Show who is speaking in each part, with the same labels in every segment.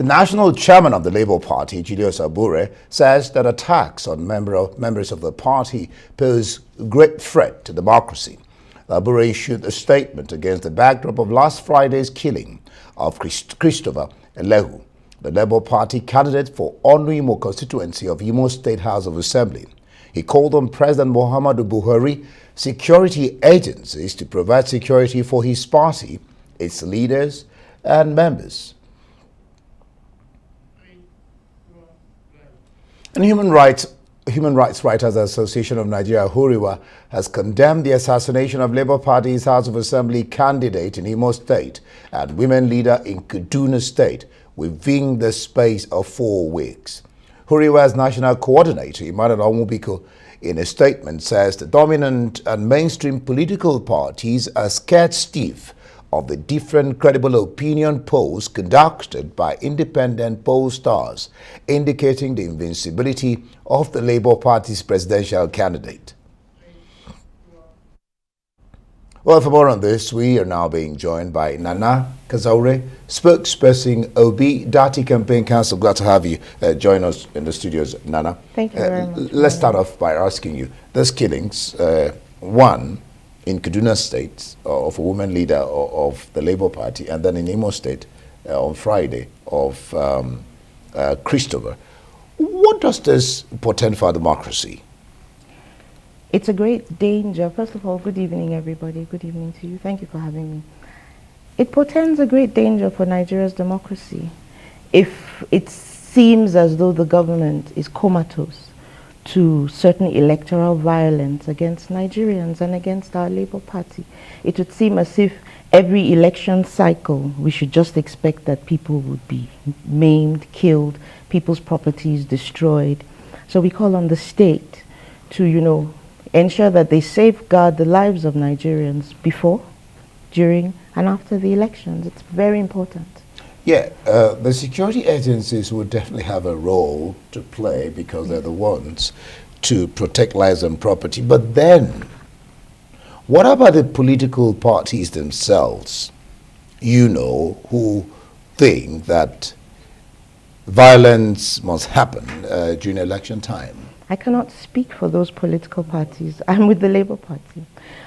Speaker 1: The national chairman of the Labour Party, Julius Abure, says that attacks on members of the party pose great threat to democracy. Abure issued a statement against the backdrop of last Friday's killing of Christopher Elehu, the Labour Party candidate for Onu constituency of Imo State House of Assembly. He called on President Muhammadu Buhari security agencies to provide security for his party, its leaders and members. And Human Rights Writers Association of Nigeria, Huriwa, has condemned the assassination of Labour Party's House of Assembly candidate in Imo State and women leader in Kaduna State within the space of 4 weeks. Huriwa's national coordinator, Emmanuel Onwubiko, in a statement says the dominant and mainstream political parties are scared stiff of the different credible opinion polls conducted by independent pollsters, indicating the invincibility of the Labour Party's presidential candidate. Well, for more on this, we are now being joined by Nana Kazaure, spokesperson Obi Dati Campaign Council. Glad to have you join us in the studios, Nana.
Speaker 2: Thank you very much.
Speaker 1: Let's start off by asking you, those killings, one in Kaduna State of a woman leader of the Labour Party, and then in Imo State on Friday of Christopher. What does this portend for democracy?
Speaker 2: It's a great danger. First of all, good evening, everybody. Good evening to you. Thank you for having me. It portends a great danger for Nigeria's democracy if it seems as though the government is comatose to certain electoral violence against Nigerians and against our Labour Party. It would seem as if every election cycle we should just expect that people would be maimed, killed, people's properties destroyed. So we call on the state to, ensure that they safeguard the lives of Nigerians before, during, and after the elections. It's very important.
Speaker 1: Yeah, the security agencies would definitely have a role to play because they're the ones to protect lives and property. But then, what about the political parties themselves, who think that violence must happen during election time?
Speaker 2: I cannot speak for those political parties. I'm with the Labour Party.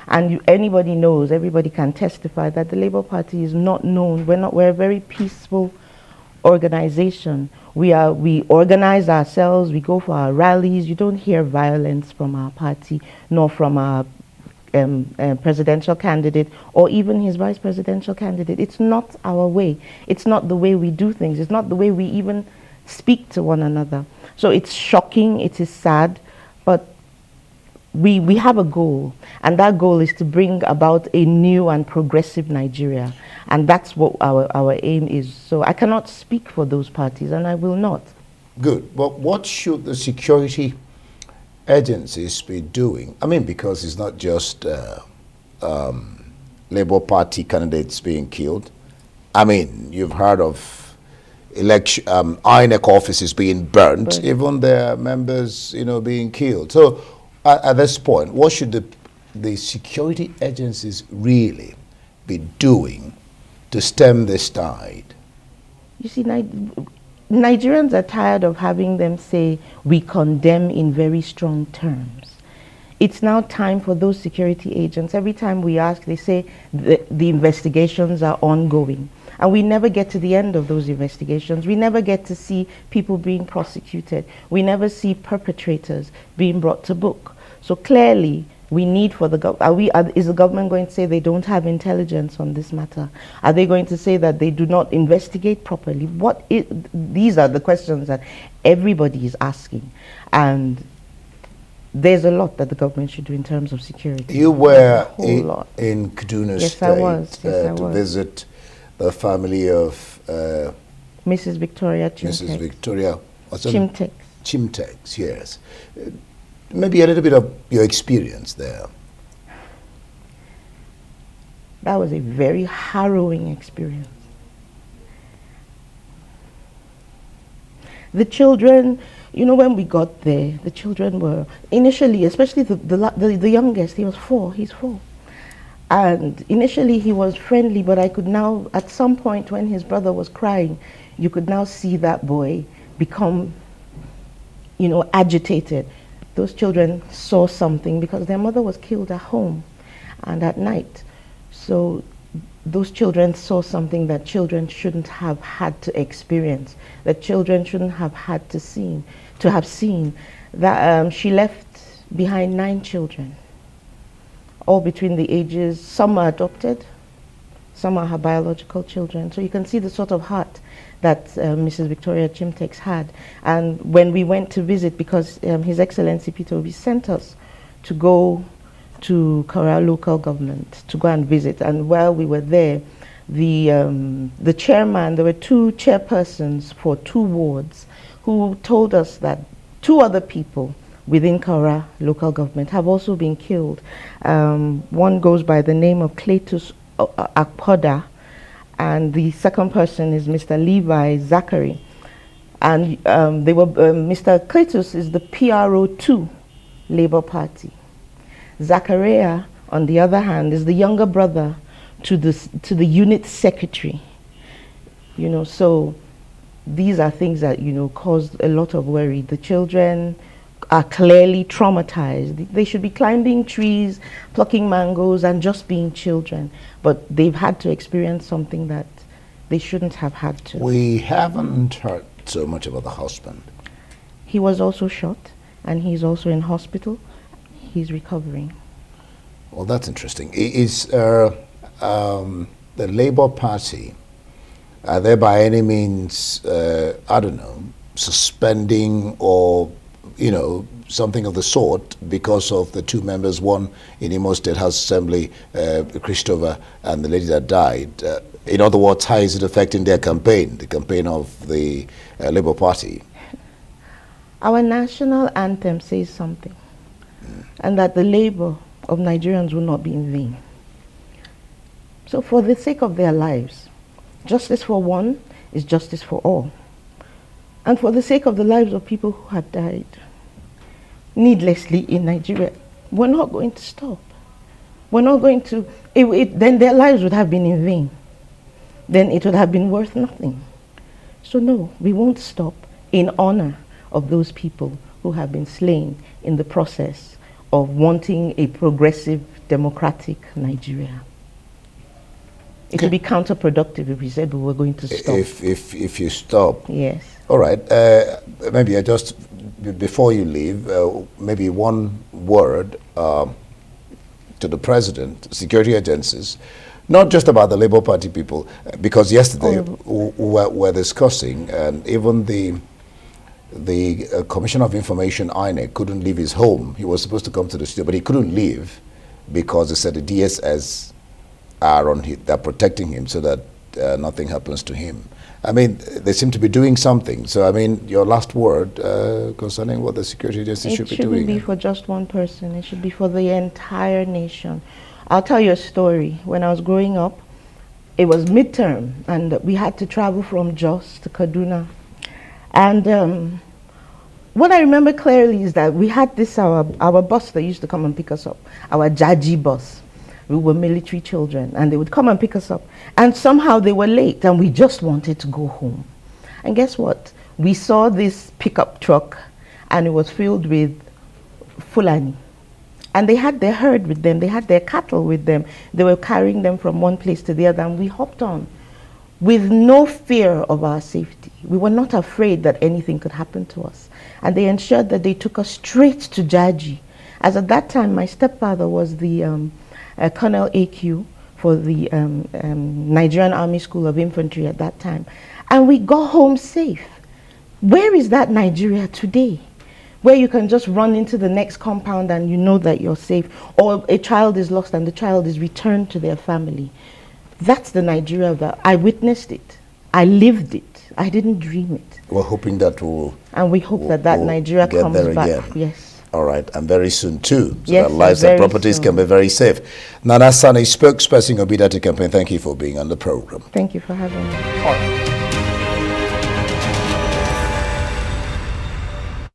Speaker 2: And anybody knows, everybody can testify that the Labour Party is not known. We're a very peaceful organization. We organize ourselves, we go for our rallies. You don't hear violence from our party, nor from our presidential candidate, or even his vice presidential candidate. It's not our way. It's not the way we do things. It's not the way we even speak to one another. So it's shocking, it is sad, but we have a goal, and that goal is to bring about a new and progressive Nigeria, and that's what our aim is. So I cannot speak for those parties, and I will not.
Speaker 1: Good, but what should the security agencies be doing? I mean, because it's not just Labour Party candidates being killed. I mean, you've heard of INEC offices being burnt, even their members, being killed. So at this point, what should the security agencies really be doing to stem this tide?
Speaker 2: You see, Nigerians are tired of having them say, we condemn in very strong terms. It's now time for those security agents. Every time we ask, they say the investigations are ongoing. And we never get to the end of those investigations. We never get to see people being prosecuted. We never see perpetrators being brought to book. So clearly, we need for the government. Is the government going to say they don't have intelligence on this matter? Are they going to say that they do not investigate properly? These are the questions that everybody is asking. And there's a lot that the government should do in terms of security.
Speaker 1: You were in Kaduna State
Speaker 2: I was.
Speaker 1: to visit the family of
Speaker 2: Mrs. Victoria Chimtex.
Speaker 1: Mrs. Victoria
Speaker 2: Chimtex.
Speaker 1: Chimtex, yes. Maybe a little bit of your experience there.
Speaker 2: That was a very harrowing experience. The children, when we got there, the children were initially, especially the youngest, he's 4. And initially he was friendly, but I could now, at some point when his brother was crying, you could now see that boy become, you know, agitated. Those children saw something because their mother was killed at home and at night. So those children saw something that children shouldn't have had to experience, that children shouldn't have had to have seen. That she left behind 9 children, all between the ages, some are adopted, some are her biological children. So you can see the sort of heart that Mrs. Victoria Chimtex had. And when we went to visit, because His Excellency Peter Obi sent us to go to Kazaure local government to go and visit, and while we were there, the chairman, there were 2 chairpersons for 2 wards who told us that 2 other people within Kazaure local government have also been killed. One goes by the name of Cletus Akpoda, and the second person is Mr. Levi Zachary. And they were Mr. Cletus is the PRO2 Labour Party. Zachariah, on the other hand, is the younger brother to the unit secretary. You know, so these are things that, you know, caused a lot of worry. The children are clearly traumatized. They should be climbing trees, plucking mangoes, and just being children. But they've had to experience something that they shouldn't have had to.
Speaker 1: We haven't heard so much about the husband.
Speaker 2: He was also shot, and he's also in hospital. He's recovering.
Speaker 1: Well, that's interesting. Is the Labour Party, are they by any means, I don't know, suspending or, you know, something of the sort because of the 2 members, one in Imo State House Assembly, Christopher, and the lady that died? In other words, how is it affecting their campaign, the campaign of the Labour Party?
Speaker 2: Our national anthem says something, and that the labor of Nigerians will not be in vain. So for the sake of their lives, justice for one is justice for all. And for the sake of the lives of people who have died needlessly in Nigeria, we're not going to stop. We're not going to, then their lives would have been in vain. Then it would have been worth nothing. So no, we won't stop in honor of those people who have been slain in the process of wanting a progressive, democratic Nigeria. It would be counterproductive if we said we were going to stop.
Speaker 1: If you stop.
Speaker 2: Yes.
Speaker 1: All right. Maybe I just, before you leave, maybe one word to the president, security agencies, not just about the Labour Party people, because yesterday we're discussing, and even the Commissioner of Information, INEC, couldn't leave his home. He was supposed to come to the studio, but he couldn't leave because they said the DSS are they're protecting him so that nothing happens to him. I mean, they seem to be doing something. So, I mean, your last word concerning what the security agencies should be doing.
Speaker 2: It shouldn't be for just one person. It should be for the entire nation. I'll tell you a story. When I was growing up, it was midterm, and we had to travel from Jos to Kaduna. And what I remember clearly is that we had this, our bus that used to come and pick us up, our Jaji bus. We were military children, and they would come and pick us up. And somehow they were late, and we just wanted to go home. And guess what? We saw this pickup truck, and it was filled with Fulani. And they had their herd with them. They had their cattle with them. They were carrying them from one place to the other, and we hopped on with no fear of our safety. We were not afraid that anything could happen to us. And they ensured that they took us straight to Jaji. As at that time, my stepfather was the Colonel AQ for the Nigerian Army School of Infantry at that time. And we got home safe. Where is that Nigeria today? Where you can just run into the next compound and you know that you're safe, or a child is lost and the child is returned to their family. That's the Nigeria that I witnessed it. I lived it. I didn't dream it.
Speaker 1: We're hoping that will.
Speaker 2: And we hope that Nigeria comes back.
Speaker 1: Again.
Speaker 2: Yes.
Speaker 1: All right, and very soon too, so
Speaker 2: yes,
Speaker 1: that lives and properties
Speaker 2: soon.
Speaker 1: can be very safe. Nana Sani, spokesperson of Bidati campaign, thank you for being on the program.
Speaker 2: Thank you for having me.
Speaker 1: All right.